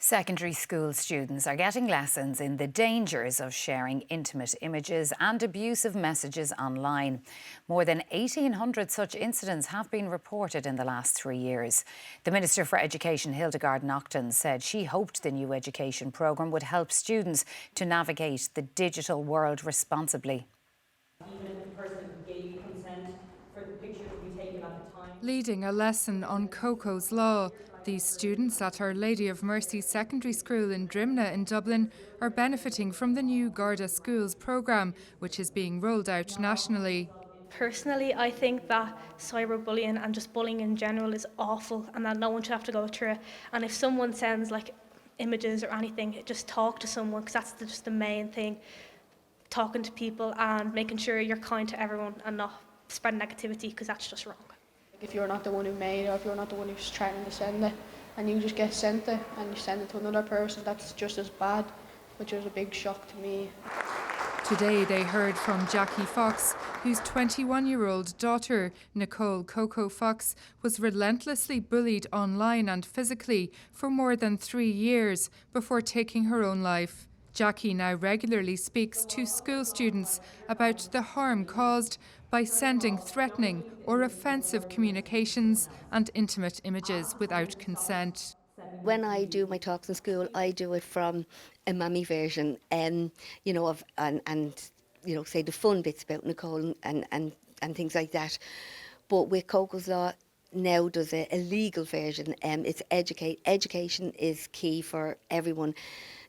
Secondary school students are getting lessons in the dangers of sharing intimate images and abusive messages online. More than 1,800 such incidents have been reported in the last 3 years. The Minister for Education, Hildegarde Naughton, said she hoped the new education programme would help students to navigate the digital world responsibly. Even if the person gave consent for the picture to be taken at the time. Leading a lesson on Kokos Law, these students at Our Lady of Mercy Secondary School in Drimna in Dublin are benefiting from the new Garda Schools programme, which is being rolled out nationally. Personally, I think that cyberbullying and just bullying in general is awful and that no one should have to go through it. And if someone sends images or anything, just talk to someone, because that's just the main thing. Talking to people and making sure you're kind to everyone and not spread negativity, because that's just wrong. If you're not the one who made it, or if you're not the one who's trying to send it, and you just get sent it and you send it to another person, that's just as bad, which was a big shock to me. Today they heard from Jackie Fox, whose 21-year-old daughter, Nicole Coco Fox, was relentlessly bullied online and physically for more than 3 years before taking her own life. Jackie now regularly speaks to school students about the harm caused by sending threatening or offensive communications and intimate images without consent. When I do my talks in school, I do it from a mummy version, say the fun bits about Nicole and things like that. But with Kokos Law, now does a legal version. It's education is key for everyone.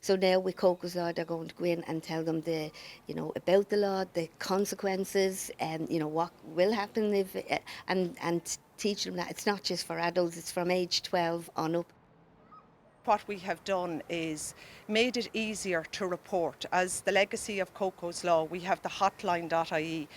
So now with Kokos Law, they're going to go in and tell them about the law, the consequences, and what will happen if, and teach them that it's not just for adults; it's from age 12 on up. What we have done is made it easier to report. As the legacy of Kokos Law, we have the hotline.ie.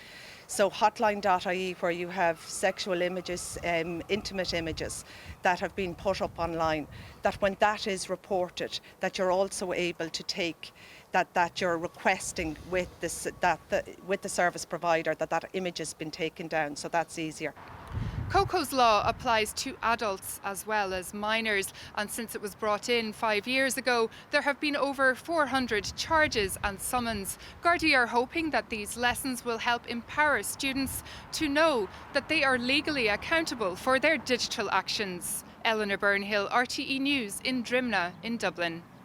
So hotline.ie, where you have sexual images, intimate images that have been put up online, that when that is reported, that you're also able to take that you're requesting with the service provider that image has been taken down. So that's easier. Kokos Law applies to adults as well as minors, and since it was brought in 5 years ago, there have been over 400 charges and summons. Gardaí are hoping that these lessons will help empower students to know that they are legally accountable for their digital actions. Eleanor Byrnehill, RTE News in Drimna in Dublin.